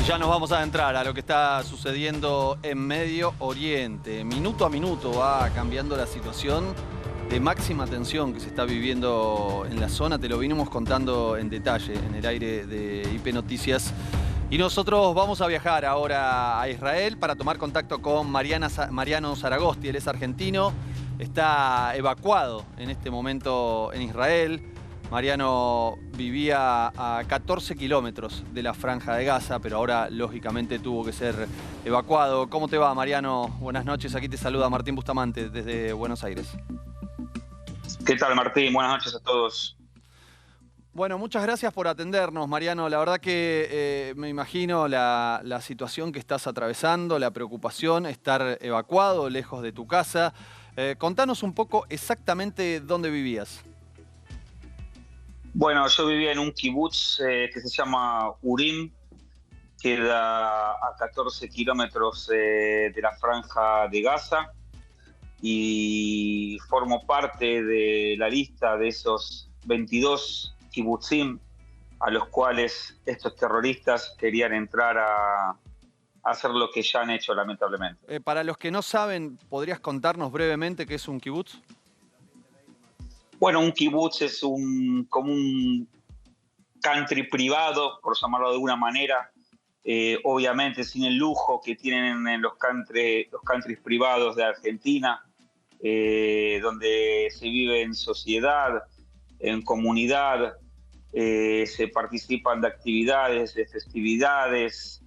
Ya nos vamos a adentrar a lo que está sucediendo en Medio Oriente. Minuto a minuto va cambiando la situación de máxima tensión que se está viviendo en la zona. Te lo vinimos contando en detalle en el aire de IP Noticias. Y nosotros vamos a viajar ahora a Israel para tomar contacto con Mariano Zaragosti. Él es argentino, está evacuado en este momento en Israel. Mariano vivía a 14 kilómetros de la Franja de Gaza, pero ahora lógicamente tuvo que ser evacuado. ¿Cómo te va, Mariano? Buenas noches, aquí te saluda Martín Bustamante desde Buenos Aires. ¿Qué tal, Martín? Buenas noches a todos. Bueno, muchas gracias por atendernos, Mariano. La verdad que me imagino la situación que estás atravesando, la preocupación, estar evacuado, lejos de tu casa. Contanos un poco exactamente dónde vivías. Bueno, yo vivía en un kibutz que se llama Urim, queda a 14 kilómetros de la Franja de Gaza, y formo parte de la lista de esos 22 kibutzim a los cuales estos terroristas querían entrar a hacer lo que ya han hecho, lamentablemente. Para los que no saben, ¿podrías contarnos brevemente qué es un kibutz? Bueno, un kibutz es como un country privado, por llamarlo de alguna manera, obviamente sin el lujo que tienen en los countries privados de Argentina, donde se vive en sociedad, en comunidad, se participan de actividades, de festividades,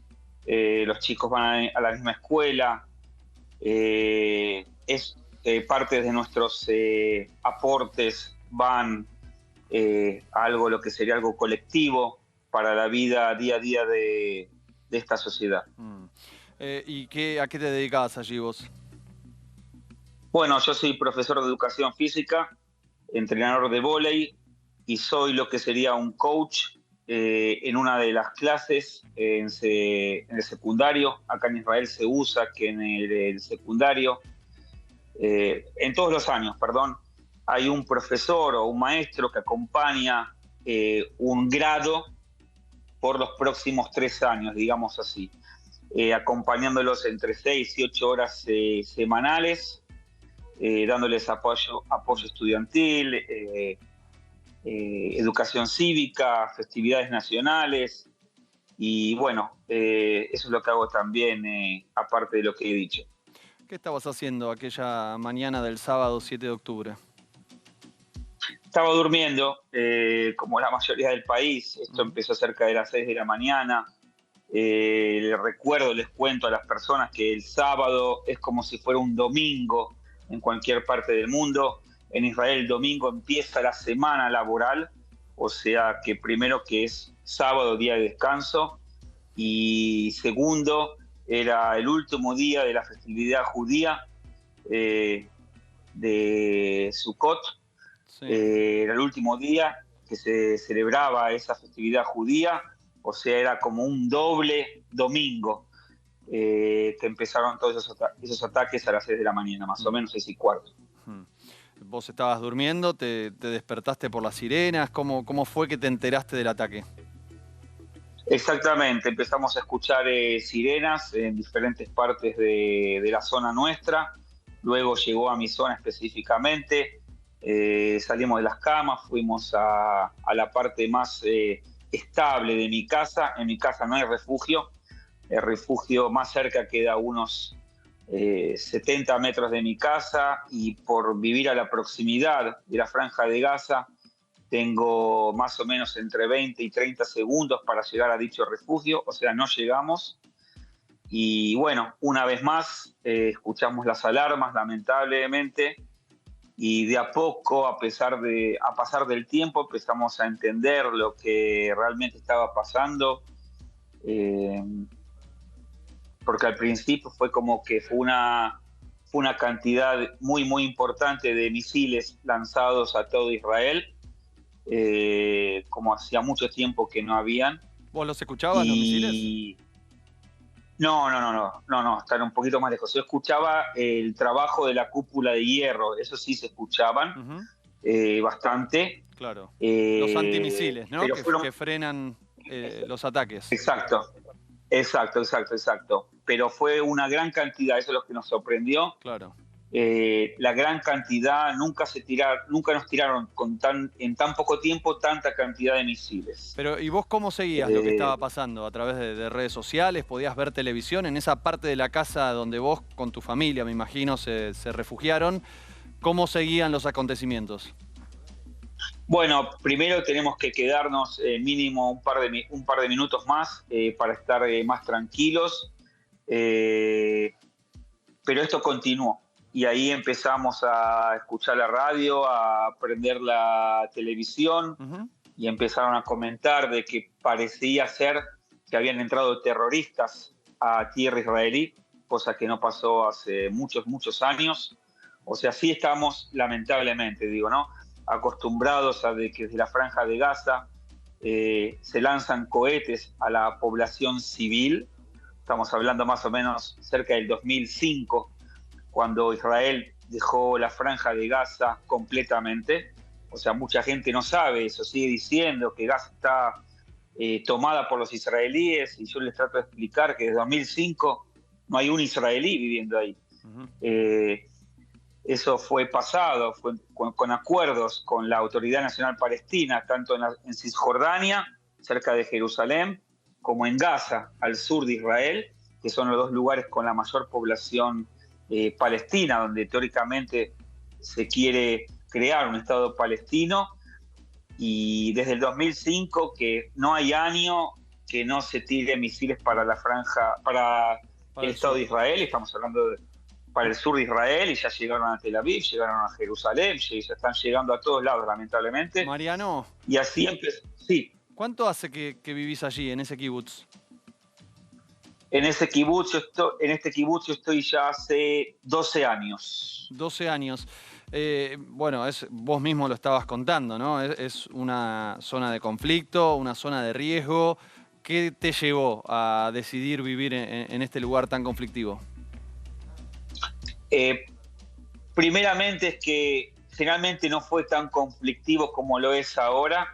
los chicos van a la misma escuela, parte de nuestros aportes van a algo, lo que sería algo colectivo para la vida día a día de esta sociedad. ¿Y a qué te dedicabas allí vos? Bueno, yo soy profesor de educación física, entrenador de vóley, y soy lo que sería un coach en una de las clases en el secundario. Acá en Israel se usa que en el secundario, en todos los años, perdón, hay un profesor o un maestro que acompaña un grado por los próximos 3 años, digamos así, acompañándolos entre 6 y 8 horas semanales, dándoles apoyo estudiantil, educación cívica, festividades nacionales, y bueno, eso es lo que hago también, aparte de lo que he dicho. ¿Qué estabas haciendo aquella mañana del sábado 7 de octubre? Estaba durmiendo, como la mayoría del país. Esto empezó cerca de las 6 de la mañana. Les cuento a las personas que el sábado es como si fuera un domingo en cualquier parte del mundo. En Israel el domingo empieza la semana laboral, o sea que primero que es sábado, día de descanso, y segundo era el último día de la festividad judía de Sukkot. Sí. Era el último día que se celebraba esa festividad judía, o sea, era como un doble domingo, que empezaron todos esos ataques a las 6 de la mañana, más o menos 6:15. Vos estabas durmiendo, te despertaste por las sirenas. ¿Cómo fue que te enteraste del ataque? Exactamente, empezamos a escuchar sirenas en diferentes partes de la zona nuestra. Luego llegó a mi zona específicamente. Salimos de las camas, fuimos a la parte más estable de mi casa. En mi casa no hay refugio. El refugio más cerca queda a unos 70 metros de mi casa, y por vivir a la proximidad de la Franja de Gaza tengo más o menos entre 20 y 30 segundos para llegar a dicho refugio, o sea, no llegamos. Y bueno, una vez más escuchamos las alarmas, lamentablemente, y de a poco, a pasar del tiempo, empezamos a entender lo que realmente estaba pasando, porque al principio fue como que fue una cantidad muy, muy importante de misiles lanzados a todo Israel, como hacía mucho tiempo que no habían. ¿Vos los escuchabas, los misiles? No, están un poquito más lejos. Yo escuchaba el trabajo de la cúpula de hierro, eso sí se escuchaban bastante. Claro, los antimisiles, ¿no? Pero Que frenan los ataques. Exacto, Exacto, exacto, exacto. Pero fue una gran cantidad, eso es lo que nos sorprendió. Claro. La gran cantidad, nunca nos tiraron en tan poco tiempo tanta cantidad de misiles. Pero, ¿y vos cómo seguías lo que Eh, estaba pasando? ¿A través de redes sociales? ¿Podías ver televisión? En esa parte de la casa donde vos con tu familia, me imagino, se refugiaron, ¿cómo seguían los acontecimientos? bueno, primero tenemos que quedarnos mínimo un par de minutos más para estar más tranquilos. Eh, pero esto continuó. Y ahí empezamos a escuchar la radio, a prender la televisión Ujú. y empezaron a comentar de que parecía ser que habían entrado terroristas a tierra israelí, cosa que no pasó hace muchos, muchos años. O sea, sí estamos, lamentablemente, digo, ¿no? Acostumbrados a de que desde la franja de Gaza se lanzan cohetes a la población civil. Estamos hablando más o menos cerca del 2005, cuando Israel dejó la franja de Gaza completamente. O sea, mucha gente no sabe eso, sigue diciendo que Gaza está tomada por los israelíes y yo les trato de explicar que desde 2005 no hay un israelí viviendo ahí. Ujú. Eh, Eso fue pasado, fue con acuerdos con la Autoridad Nacional Palestina, tanto en Cisjordania, cerca de Jerusalén, como en Gaza, al sur de Israel, que son los dos lugares con la mayor población palestina, donde teóricamente se quiere crear un Estado palestino. Y desde el 2005 que no hay año que no se tire misiles para la franja, para Para el el Estado sur. de Israel. Estamos hablando de para el sur de Israel y ya llegaron a Tel Aviv, llegaron a Jerusalén, ya están llegando a todos lados, lamentablemente. Mariano, Y así empezó. Sí, ¿cuánto hace que vivís allí, en ese kibutz? en este kibutz yo estoy ya hace 12 años. 12 años. Bueno, vos mismo lo estabas contando, ¿no? Es una zona de conflicto, una zona de riesgo. ¿Qué te llevó a decidir vivir en este lugar tan conflictivo? Eh, Primeramente es que generalmente no fue tan conflictivo como lo es ahora.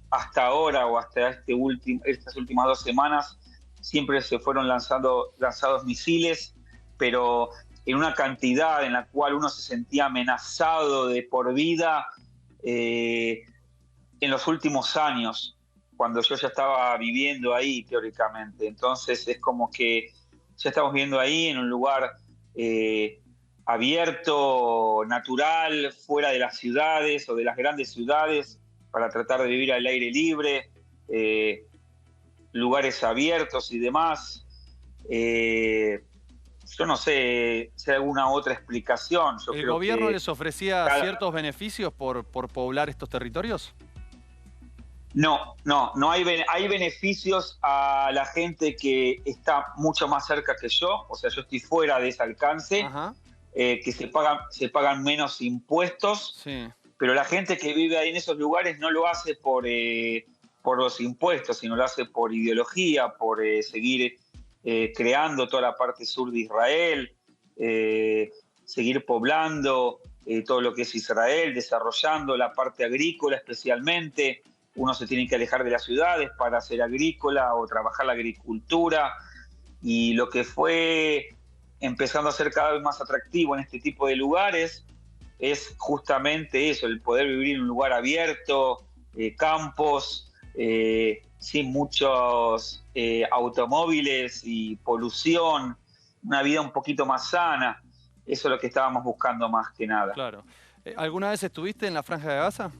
Hasta ahora o hasta estas últimas 2 semanas siempre se fueron lanzados misiles, pero en una cantidad en la cual uno se sentía amenazado de por vida en los últimos años, cuando yo ya estaba viviendo ahí teóricamente. Entonces es como que ya estamos viviendo ahí en un lugar eh, abierto, natural, fuera de las ciudades o de las grandes ciudades, para tratar de vivir al aire libre, lugares abiertos y demás. Eh, yo no sé si hay alguna otra explicación. Yo ¿El creo gobierno que les ofrecía cada, ciertos beneficios por poblar estos territorios? no hay beneficios a la gente que está mucho más cerca que yo, o sea, yo estoy fuera de ese alcance, Ajá, que se pagan menos impuestos, sí. pero la gente que vive ahí en esos lugares no lo hace por los impuestos, sino lo hace por ideología, por seguir creando toda la parte sur de Israel, eh, seguir poblando todo lo que es Israel, desarrollando la parte agrícola especialmente. Uno se tiene que alejar de las ciudades para hacer agrícola o trabajar la agricultura, y lo que fue empezando a ser cada vez más atractivo en este tipo de lugares es justamente eso, el poder vivir en un lugar abierto, campos, sin muchos automóviles y polución, una vida un poquito más sana. Eso es lo que estábamos buscando más que nada. Claro. ¿Alguna vez estuviste en la Franja de Gaza?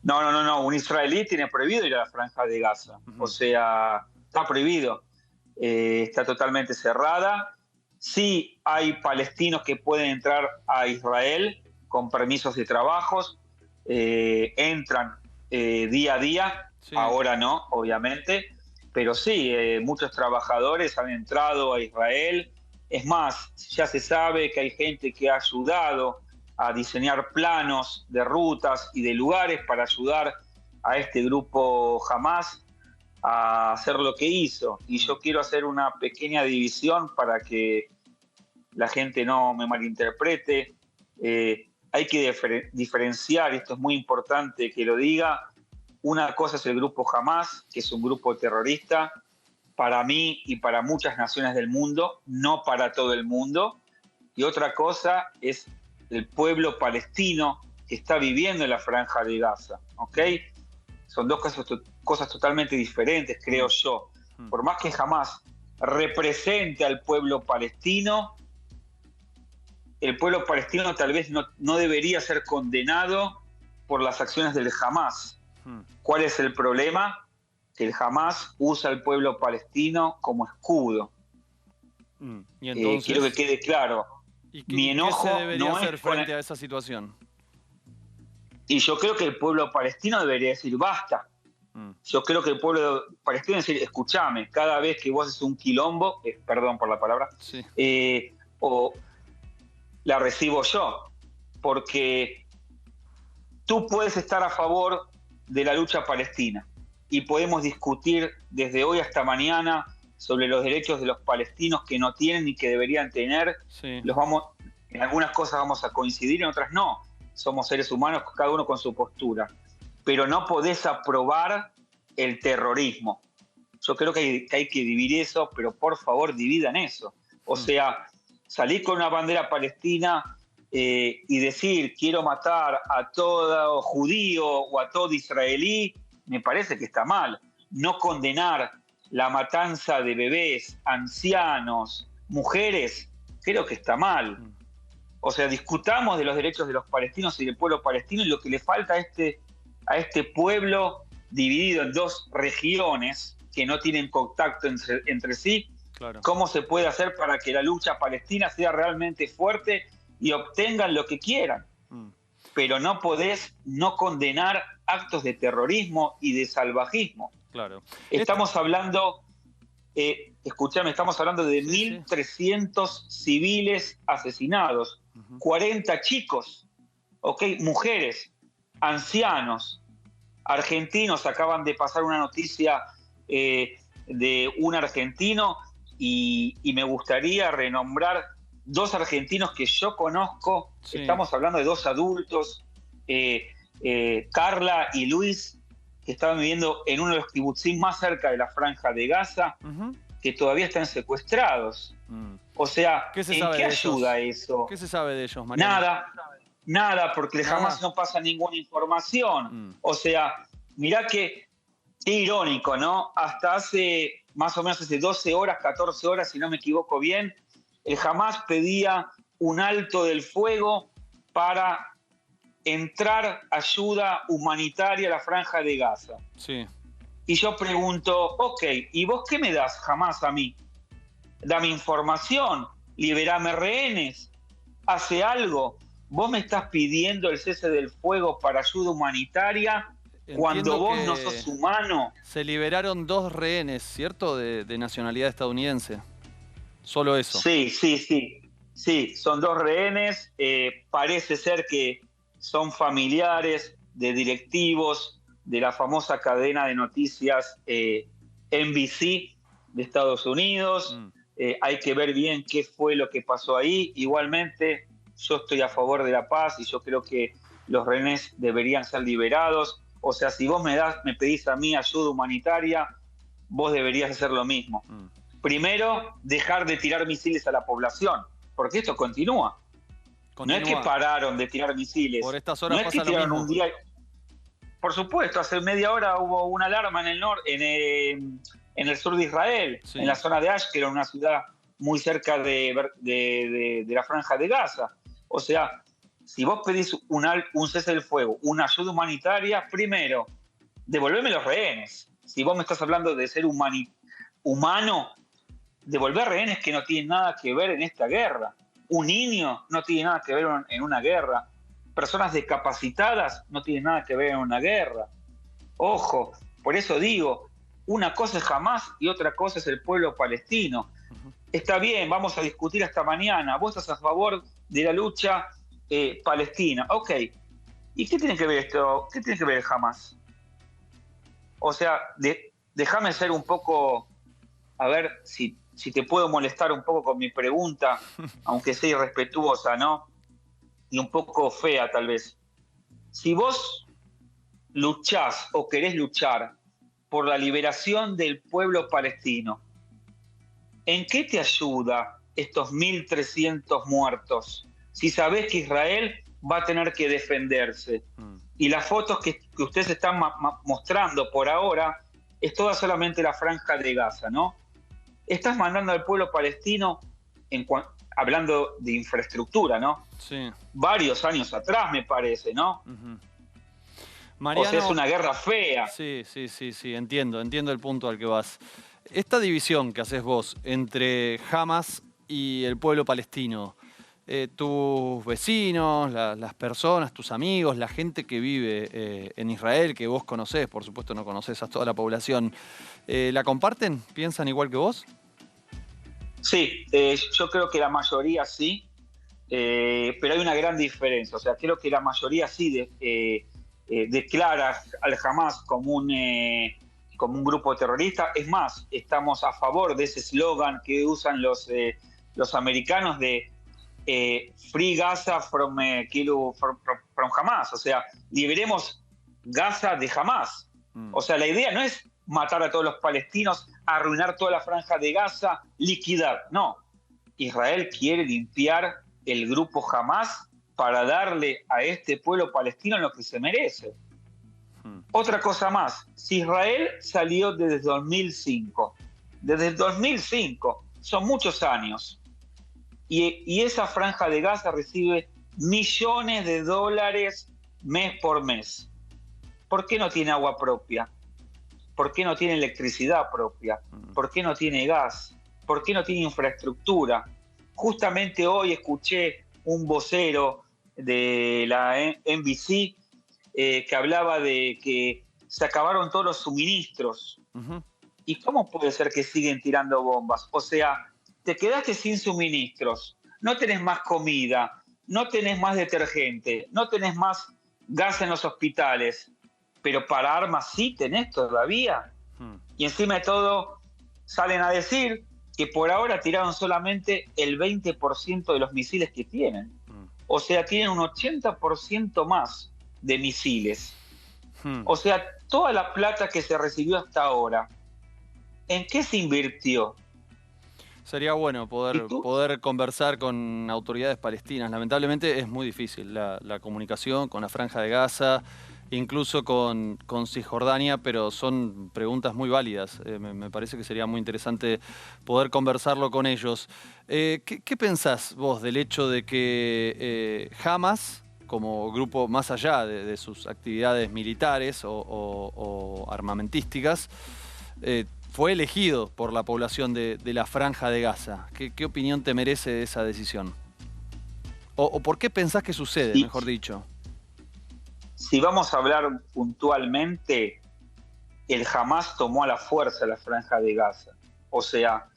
No. Un israelí tiene prohibido ir a la franja de Gaza. O Ujú. sea, está prohibido. Está totalmente cerrada. Sí hay palestinos que pueden entrar a Israel con permisos de trabajos. Entran día a día. Sí. Ahora no, obviamente. Pero sí, muchos trabajadores han entrado a Israel. Es más, ya se sabe que hay gente que ha ayudado a diseñar planos de rutas y de lugares para ayudar a este grupo Hamas a hacer lo que hizo. Y Mm. yo quiero hacer una pequeña división para que la gente no me malinterprete. Hay que diferenciar, esto es muy importante que lo diga, Una cosa es el grupo Hamás, que es un grupo terrorista, para mí y para muchas naciones del mundo, no para todo el mundo. Y otra cosa es el pueblo palestino que está viviendo en la Franja de Gaza, ¿ok? Son dos cosas totalmente diferentes, creo yo. Por más que Hamás represente al pueblo palestino, el pueblo palestino tal vez no debería ser condenado por las acciones del Hamás. ¿Cuál es el problema? Que el Hamás usa al pueblo palestino como escudo. ¿Y entonces? Quiero que quede claro. Mi enojo ¿qué se debería no hacer es frente a esa situación? Y yo creo que el pueblo palestino debería decir basta. Yo creo que el pueblo palestino debería decir, escuchame, cada vez que vos haces un quilombo, perdón por la palabra, sí. O la recibo yo, porque tú puedes estar a favor de la lucha palestina y podemos discutir desde hoy hasta mañana sobre los derechos de los palestinos que no tienen y que deberían tener. Sí. En algunas cosas vamos a coincidir, en otras no. Somos seres humanos, cada uno con su postura. Pero no podés aprobar el terrorismo. Yo creo que hay que dividir eso, pero por favor dividan eso. O sea, salir con una bandera palestina y decir quiero matar a todo judío o a todo israelí, me parece que está mal. No condenar la matanza de bebés, ancianos, mujeres, creo que está mal. O sea, discutamos de los derechos de los palestinos y del pueblo palestino y lo que le falta a este pueblo dividido en dos regiones que no tienen contacto entre sí. Claro. ¿Cómo se puede hacer para que la lucha palestina sea realmente fuerte y obtengan lo que quieran? Pero no podés no condenar actos de terrorismo y de salvajismo. Claro. Estamos hablando, escúchame, estamos hablando de 1.300 civiles asesinados, 40 chicos, ¿okay? Mujeres, ancianos, argentinos. Acaban de pasar una noticia de un argentino y me gustaría renombrar dos argentinos que yo conozco. Sí. Estamos hablando de dos adultos, Carla y Luis, que estaban viviendo en uno de los kibutzim más cerca de la Franja de Gaza, que todavía están secuestrados. O sea, ¿en qué ayuda eso? ¿Qué se sabe de ellos, Mariano? Nada, porque jamás no pasa ninguna información. O sea, mirá qué irónico, ¿no? Hasta hace más o menos hace 12 horas, 14 horas, si no me equivoco bien, el Hamás pedía un alto del fuego para entrar ayuda humanitaria a la Franja de Gaza. Sí. Y yo pregunto, ok, ¿y vos qué me das Hamás a mí? Dame información, liberame rehenes, hace algo. Vos me estás pidiendo el cese del fuego para ayuda humanitaria. Entiendo cuando vos no sos humano. Se liberaron 2 rehenes, ¿cierto? De nacionalidad estadounidense. Solo eso. Sí, son 2 rehenes. Parece ser que son familiares de directivos de la famosa cadena de noticias NBC de Estados Unidos. Hay que ver bien qué fue lo que pasó ahí. Igualmente, yo estoy a favor de la paz y yo creo que los rehenes deberían ser liberados. O sea, si vos me pedís a mí ayuda humanitaria, vos deberías hacer lo mismo. Primero, dejar de tirar misiles a la población, porque esto continúa. No es que pararon de tirar misiles. Por estas horas no es que tiraron un día. Por supuesto, hace media hora hubo una alarma en el sur de Israel, en la zona de Ashkelon, una ciudad muy cerca de la Franja de Gaza. O sea, si vos pedís un cese del fuego, una ayuda humanitaria, primero, devolveme los rehenes. Si vos me estás hablando de ser humano, devolver rehenes que no tienen nada que ver en esta guerra. Un niño no tiene nada que ver en una guerra. Personas discapacitadas no tienen nada que ver en una guerra. Ojo, por eso digo, una cosa es Hamás y otra cosa es el pueblo palestino. Está bien, vamos a discutir hasta mañana. Vos estás a favor de la lucha palestina. Ok. ¿Y qué tiene que ver esto? ¿Qué tiene que ver el Hamás? O sea, déjame ser un poco, a ver si te puedo molestar un poco con mi pregunta, aunque sea irrespetuosa, ¿no? Y un poco fea, tal vez. Si vos luchás o querés luchar por la liberación del pueblo palestino, ¿en qué te ayuda estos 1.300 muertos si sabés que Israel va a tener que defenderse? Y las fotos que ustedes están mostrando por ahora es toda solamente la franja de Gaza, ¿no? Estás mandando al pueblo palestino, hablando de infraestructura, ¿no? Sí. Varios años atrás, me parece, ¿no? Mariano, o sea, es una guerra fea. Sí, entiendo el punto al que vas. Esta división que haces vos entre Hamas y el pueblo palestino, tus vecinos, las personas, tus amigos, la gente que vive en Israel, que vos conocés, por supuesto no conocés a toda la población, ¿la comparten? ¿Piensan igual que vos? Sí, yo creo que la mayoría sí, pero hay una gran diferencia. O sea, creo que la mayoría sí declara al Hamas como un grupo terrorista. Es más, estamos a favor de ese eslogan que usan los americanos de Free Gaza from Hamas. O sea, liberemos Gaza de Hamas. O sea, la idea no es matar a todos los palestinos, arruinar toda la franja de Gaza, liquidar. No, Israel quiere limpiar el grupo Hamas para darle a este pueblo palestino lo que se merece. Otra cosa más, si Israel salió desde 2005, desde el 2005, son muchos años, y esa franja de Gaza recibe millones de dólares mes por mes. ¿Por qué no tiene agua propia? ¿Por qué no tiene electricidad propia? ¿Por qué no tiene gas? ¿Por qué no tiene infraestructura? Justamente hoy escuché un vocero de la NBC que hablaba de que se acabaron todos los suministros. ¿Y cómo puede ser que siguen tirando bombas? O sea, te quedaste sin suministros, no tenés más comida, no tenés más detergente, no tenés más gas en los hospitales, pero para armas sí tenés todavía. Y encima de todo salen a decir que por ahora tiraron solamente el 20% de los misiles que tienen. O sea, tienen un 80% más de misiles. O sea, toda la plata que se recibió hasta ahora, ¿en qué se invirtió? Sería bueno poder conversar con autoridades palestinas. Lamentablemente es muy difícil la comunicación con la Franja de Gaza, incluso con Cisjordania, pero son preguntas muy válidas. Me parece que sería muy interesante poder conversarlo con ellos. ¿Qué pensás vos del hecho de que Hamas, como grupo más allá de sus actividades militares o armamentísticas, fue elegido por la población de la Franja de Gaza? ¿Qué opinión te merece esa decisión? ¿O por qué pensás que sucede, mejor dicho? Si vamos a hablar puntualmente, el Hamas tomó a la fuerza la Franja de Gaza. O sea,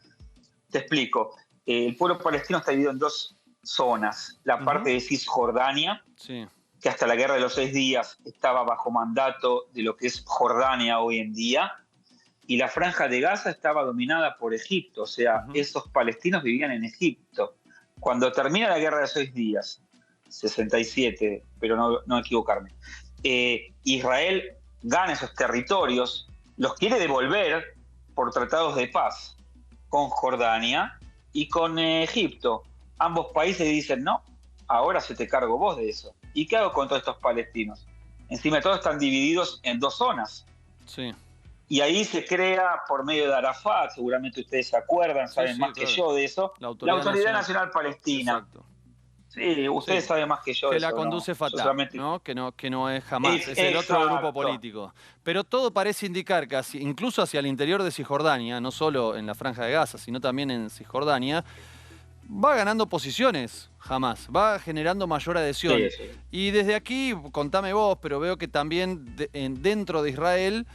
te explico. El pueblo palestino está dividido en dos zonas. La parte de Cisjordania, que hasta la Guerra de los 6 días estaba bajo mandato de lo que es Jordania hoy en día, y la Franja de Gaza estaba dominada por Egipto. O sea, esos palestinos vivían en Egipto. Cuando termina la Guerra de los 6 días, 67, pero no equivocarme, Israel gana esos territorios, los quiere devolver por tratados de paz con Jordania y con Egipto. Ambos países dicen, no, ahora se te cargo vos de eso. ¿Y qué hago con todos estos palestinos? Encima de todo están divididos en dos zonas. Sí. Y ahí se crea, por medio de Arafat, seguramente ustedes se acuerdan, saben más que yo de eso, la Autoridad Nacional Palestina. Exacto. Sí, ustedes saben más que yo. Que la conduce Fatah, ¿no? Que no es Hamas, es el otro grupo político. Pero todo parece indicar que incluso hacia el interior de Cisjordania, no solo en la Franja de Gaza, sino también en Cisjordania, va ganando posiciones Hamas, va generando mayor adhesión. Sí. Y desde aquí, contame vos, pero veo que también dentro de Israel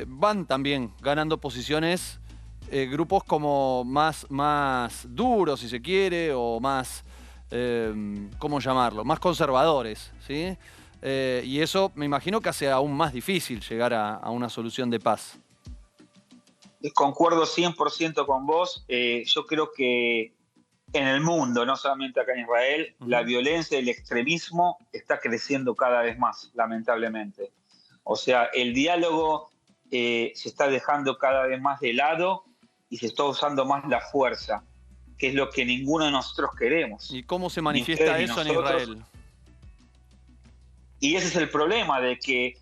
van también ganando posiciones grupos como más duros, si se quiere, o más... ¿cómo llamarlo? Más conservadores, ¿sí? Y eso me imagino que hace aún más difícil llegar a una solución de paz. Concuerdo 100% con vos. Yo creo que en el mundo, no solamente acá en Israel, la violencia y el extremismo está creciendo cada vez más, lamentablemente. O sea, el diálogo se está dejando cada vez más de lado y se está usando más la fuerza, que es lo que ninguno de nosotros queremos. ¿Y cómo se Ni ustedes manifiesta ni eso en nosotros. Israel? Y ese es el problema, de que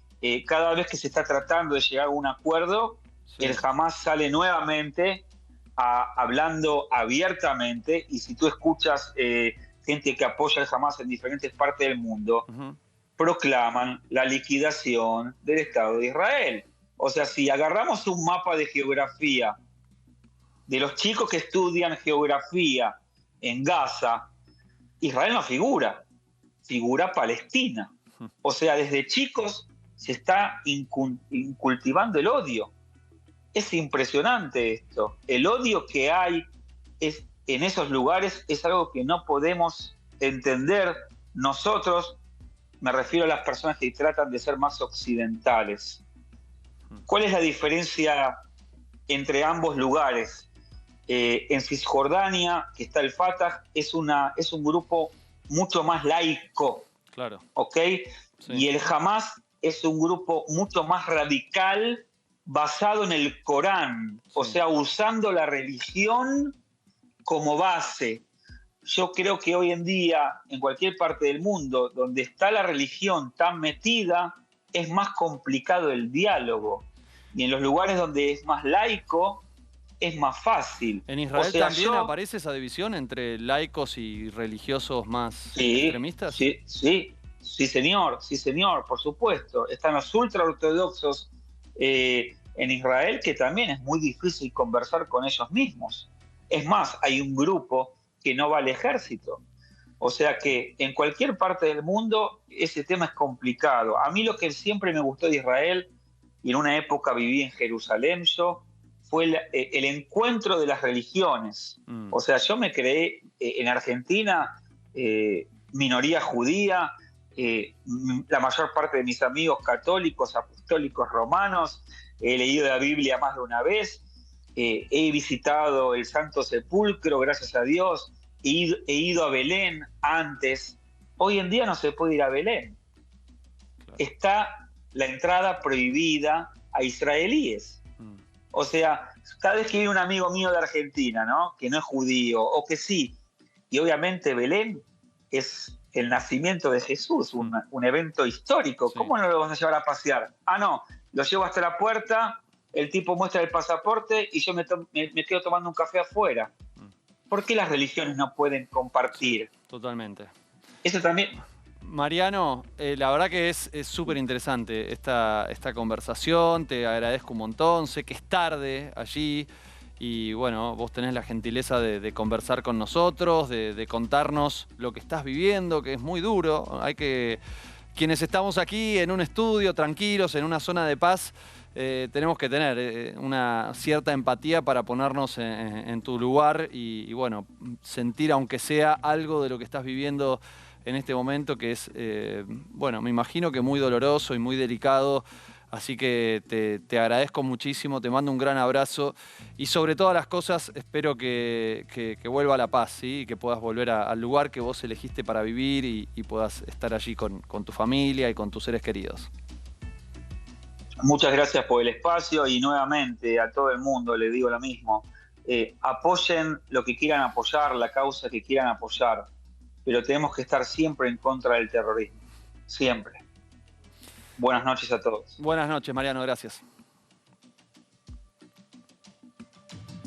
cada vez que se está tratando de llegar a un acuerdo, Sí. el Hamas sale nuevamente hablando abiertamente, y si tú escuchas gente que apoya al Hamas en diferentes partes del mundo, proclaman la liquidación del Estado de Israel. O sea, si agarramos un mapa de geografía de los chicos que estudian geografía en Gaza, Israel no figura, figura Palestina. O sea, desde chicos se está incultivando el odio. Es impresionante esto. El odio que hay en esos lugares es algo que no podemos entender nosotros. Me refiero a las personas que tratan de ser más occidentales. ¿Cuál es la diferencia entre ambos lugares? En Cisjordania, que está el Fatah, es un grupo mucho más laico. Claro. ¿Ok? Sí. Y el Hamas es un grupo mucho más radical, basado en el Corán. Sí. O sea, usando la religión como base. Yo creo que hoy en día, en cualquier parte del mundo donde está la religión tan metida, es más complicado el diálogo. Y en los lugares donde es más laico, es más fácil. ¿En Israel también aparece esa división entre laicos y religiosos más extremistas? Sí, señor, por supuesto. Están los ultraortodoxos en Israel, que también es muy difícil conversar con ellos mismos. Es más, hay un grupo que no va al ejército. O sea que en cualquier parte del mundo ese tema es complicado. A mí lo que siempre me gustó de Israel, y en una época viví en Jerusalén yo, fue el encuentro de las religiones. O sea, yo me creé en Argentina, minoría judía, la mayor parte de mis amigos católicos, apostólicos romanos, he leído la Biblia más de una vez, he visitado el Santo Sepulcro, gracias a Dios, he ido a Belén antes. Hoy en día no se puede ir a Belén. Claro. Está la entrada prohibida a israelíes. O sea, cada vez que viene un amigo mío de Argentina, ¿no?, que no es judío, o que sí, y obviamente Belén es el nacimiento de Jesús, un evento histórico. Sí. ¿Cómo no lo vas a llevar a pasear? Ah, no, lo llevo hasta la puerta, el tipo muestra el pasaporte y yo me quedo tomando un café afuera. ¿Por qué las religiones no pueden compartir? Sí, totalmente. Eso también... Mariano, la verdad que es súper interesante esta conversación, te agradezco un montón, sé que es tarde allí y bueno, vos tenés la gentileza de conversar con nosotros, de contarnos lo que estás viviendo, que es muy duro. Quienes estamos aquí en un estudio, tranquilos, en una zona de paz, tenemos que tener una cierta empatía para ponernos en tu lugar y bueno, sentir aunque sea algo de lo que estás viviendo en este momento, que es, bueno, me imagino que muy doloroso y muy delicado. Así que te agradezco muchísimo, te mando un gran abrazo y sobre todas las cosas espero que vuelva la paz, ¿sí? Y que puedas volver al lugar que vos elegiste para vivir y puedas estar allí con tu familia y con tus seres queridos. Muchas gracias por el espacio y nuevamente a todo el mundo le digo lo mismo. Apoyen lo que quieran apoyar, la causa que quieran apoyar, pero tenemos que estar siempre en contra del terrorismo, siempre. Buenas noches a todos. Buenas noches, Mariano, gracias.